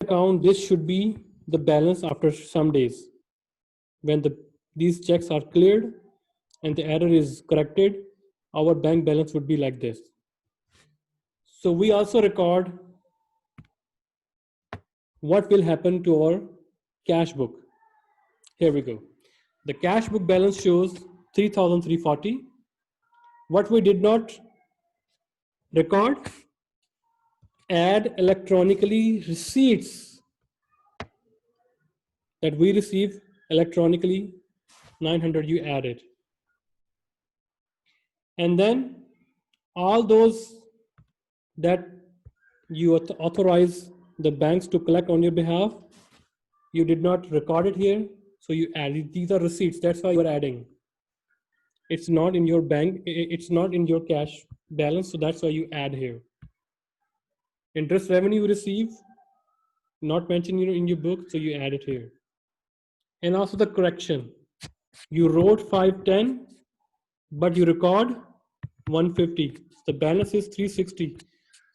account, this should be the balance after some days. When these checks are cleared and the error is corrected, our bank balance would be like this. So we also record what will happen to our cash book. Here we go. The cash book balance shows 3,340. What we did not record, add electronically receipts that we receive electronically, 900 you added. And then all those that you authorize the banks to collect on your behalf, you did not record it here, so you added. These are receipts, that's why you are adding. It's not in your bank, it's not in your cash balance, so that's why you add here. Interest revenue you receive, not mentioned in your book, so you add it here. And also the correction. You wrote 510, but you record 150. The balance is 360.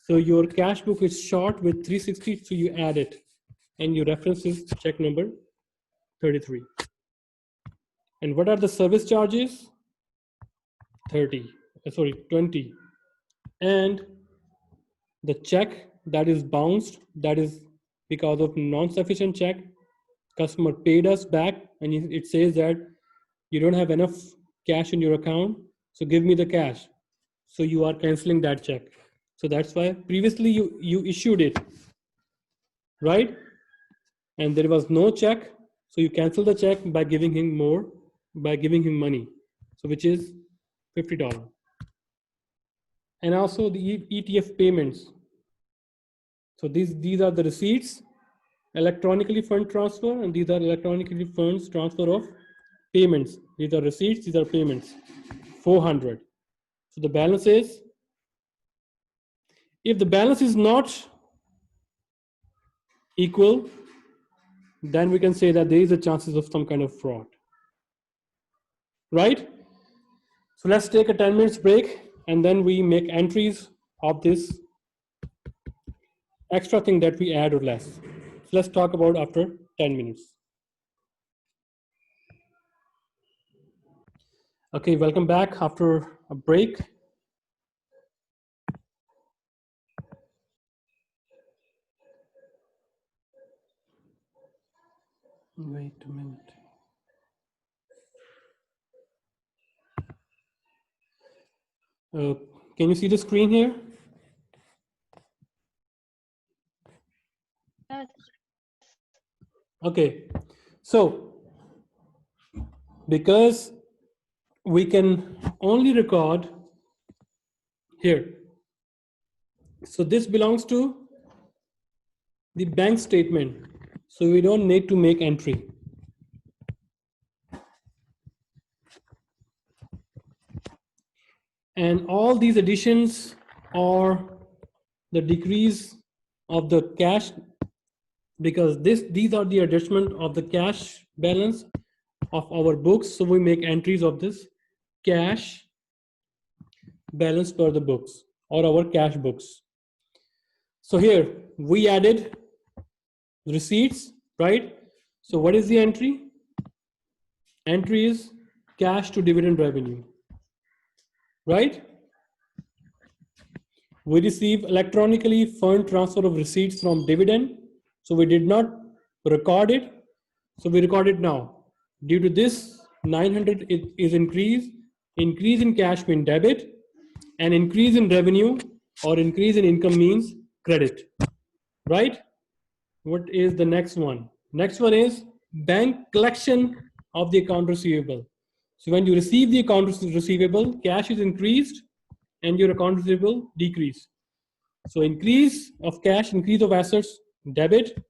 So your cash book is short with 360, so you add it. And your reference is check number 33. And what are the service charges? 20. And the check that is bounced, that is because of non-sufficient check, customer paid us back, and it says that you don't have enough cash in your account, so give me the cash. So you are canceling that check. So that's why previously you issued it, right? And there was no check, so you cancel the check by giving him more, by giving him money, so which is $50. And also the ETF payments. So these are the receipts, electronically fund transfer, and these are electronically funds transfer of payments. These are receipts, these are payments, 400. So the balance is, if the balance is not equal, then we can say that there is a chances of some kind of fraud, right? So let's take a 10 minutes break, and then we make entries of this extra thing that we add or less. So let's talk about after 10 minutes. Okay, welcome back after a break. Wait a minute. Can you see the screen here? Yes. Okay, so because we can only record here, so this belongs to the bank statement, so we don't need to make entry. And all these additions or the decrease of the cash, because these are the adjustment of the cash balance of our books, so we make entries of this cash balance per the books or our cash books. So here we added receipts, right? So what is the entry? Entry is cash to dividend revenue, right? We receive electronically fund transfer of receipts from dividend. So we did not record it. So we record it now. Due to this, 900 is increase in cash means debit, and increase in revenue or increase in income means credit, right? What is the next one? Next one is bank collection of the account receivable. So when you receive the account receivable, cash is increased and your account receivable decreased. So increase of cash, increase of assets, debit,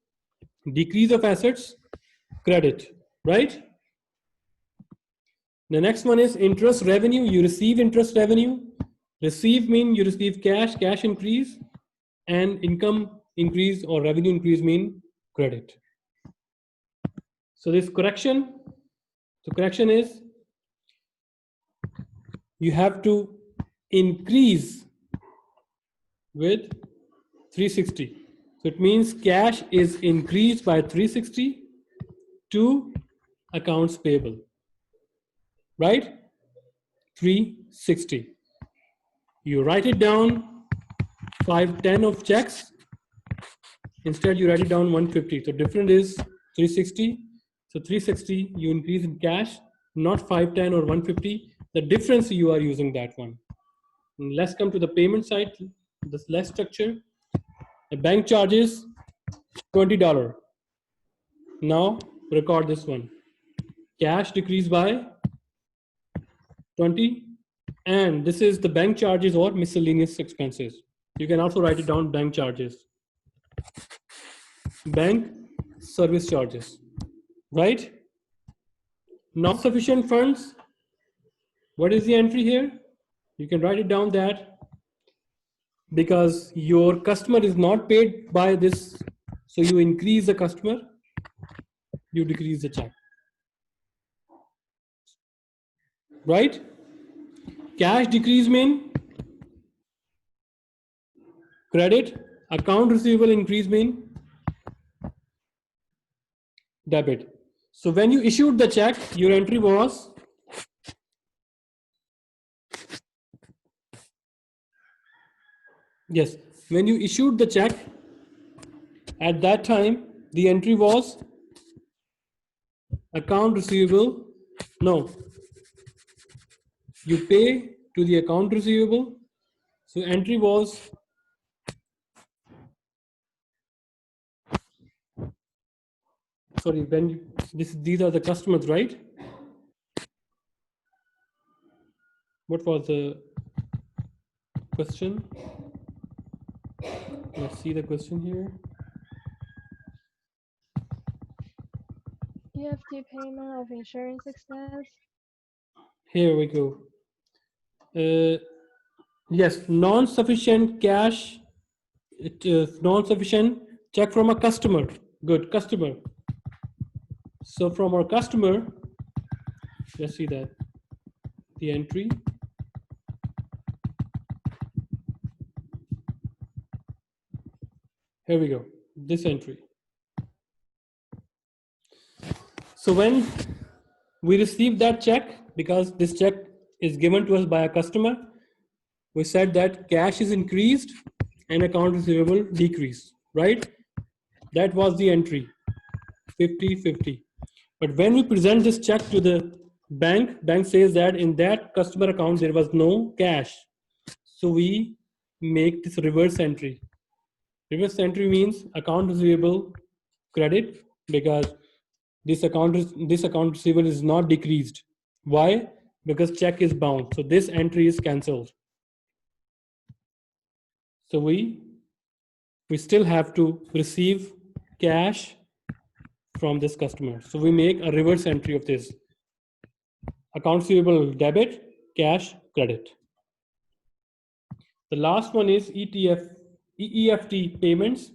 decrease of assets, credit, right? The next one is interest revenue. You receive interest revenue. Receive mean you receive cash, cash increase, and income increase or revenue increase mean credit. So this correction, the correction is you have to increase with 360. So it means cash is increased by 360 to accounts payable, right? 360. You write it down 510 of checks. Instead, you write it down 150. So difference is 360. So 360 you increase in cash, not 510 or 150. The difference you are using that one. And let's come to the payment side. This less structure. The bank charges $20. Now record this one. Cash decreased by 20, and this is the bank charges or miscellaneous expenses. You can also write it down bank charges. Bank service charges, right? Not sufficient funds. What is the entry here? You can write it down that because your customer is not paid by this, so you increase the customer, you decrease the check, right? Cash decrease mean credit, account receivable increase mean debit. So when you issued the check, your entry was yes. When you issued the check, at that time the entry was account receivable. No, you pay to the account receivable. So entry was sorry. When you, these are the customers, right? What was the question? Let's see the question here. EFT payment of insurance expense. Here we go. Yes, non-sufficient cash, non-sufficient check from a customer. Good, customer. So from our customer, let's see that. The entry. Here we go, this entry. So when we receive that check, because this check is given to us by a customer, we said that cash is increased and account receivable decreased, right? That was the entry, 50-50. But when we present this check to the bank says that in that customer account there was no cash. So we make this reverse entry. Reverse entry means account receivable credit because this account receivable is not decreased. Why? Because check is bound. So this entry is cancelled. So we still have to receive cash from this customer. So we make a reverse entry of this. Account receivable debit, cash credit. The last one is EFT payments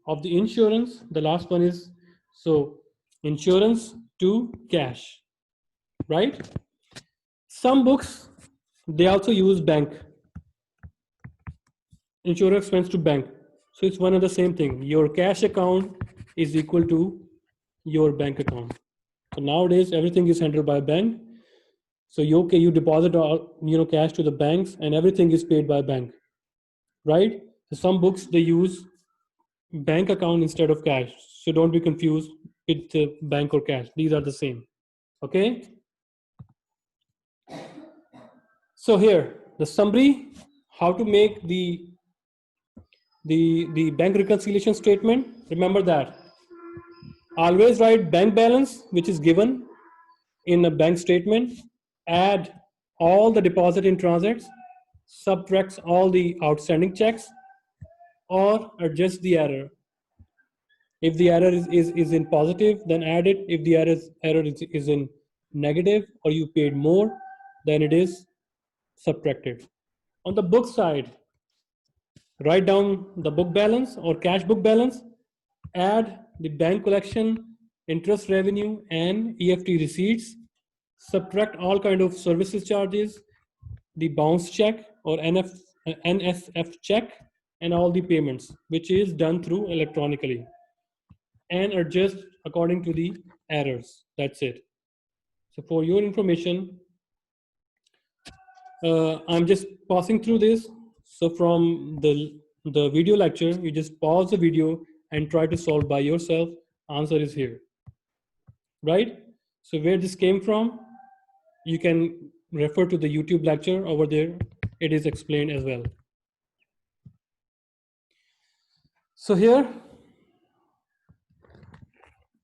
of the insurance. The last one is so insurance to cash, right? Some books they also use bank. Insurance expense to bank. So it's one and the same thing. Your cash account is equal to your bank account. So nowadays everything is handled by a bank. So you deposit all cash to the banks and everything is paid by bank, right? So some books they use bank account instead of cash. So don't be confused with bank or cash. These are the same. Okay. So here the summary, how to make the bank reconciliation statement. Remember that. Always write bank balance which is given in a bank statement, add all the deposit in transacts, subtracts all the outstanding checks, or adjust the error. If the error is in positive, then add it. If the error is in negative or you paid more, then it is subtracted. On the book side, write down the book balance or cash book balance, add the bank collection, interest revenue, and EFT receipts, subtract all kind of services charges, the bounce check or NSF check, and all the payments, which is done through electronically, and adjust according to the errors. That's it. So for your information, I'm just passing through this. So from the video lecture, you just pause the video and try to solve by yourself. Answer is here, right? So where this came from, you can refer to the YouTube lecture over there. It is explained as well. So here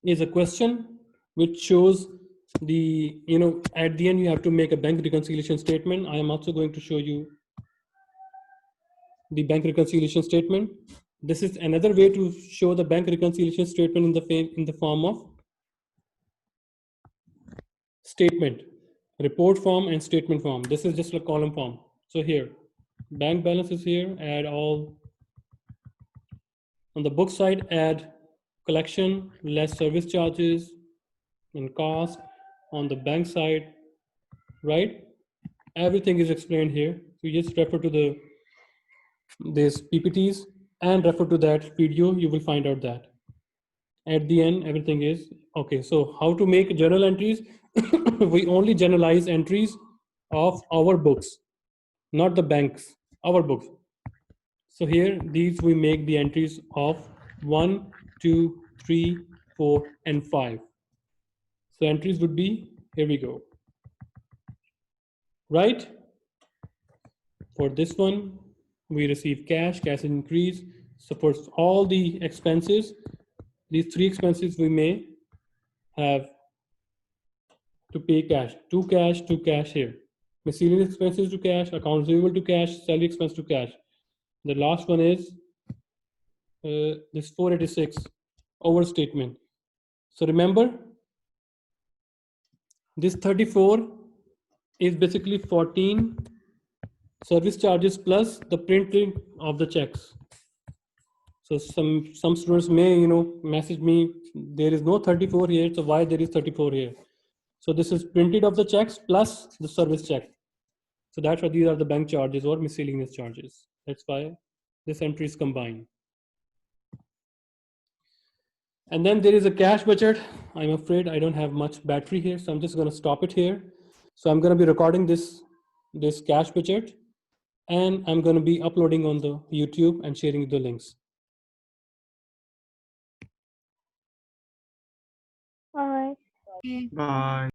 is a question which shows the, at the end you have to make a bank reconciliation statement. I am also going to show you the bank reconciliation statement. This is another way to show the bank reconciliation statement in the form of statement, report form and statement form. This is just a column form. So here, bank balance is here, add all. On the book side, add collection, less service charges and cost. On the bank side, right? Everything is explained here. So you just refer to these PPTs and refer to that video. You will find out that. At the end, everything is okay. So how to make journal entries? We only generalize entries of our books, not the banks, our books. So here, these we make the entries of 1, 2, 3, 4, and 5. So entries would be, here we go. Right? For this one, we receive cash increase. So for all the expenses, these 3 expenses we may have to pay cash, to cash here. Miscellaneous expenses to cash, accounts receivable to cash, salary expense to cash. The last one is this 486 overstatement. So remember, this 34 is basically 14 service charges plus the printing of the checks. So some students may message me, there is no 34 here, so why there is 34 here? So this is printed of the checks plus the service check. So that's why these are the bank charges or miscellaneous charges. That's why this entry is combined. And then there is a cash budget. I'm afraid I don't have much battery here, so I'm just going to stop it here. So I'm going to be recording this cash budget, and I'm going to be uploading on the YouTube and sharing the links. All right. Bye.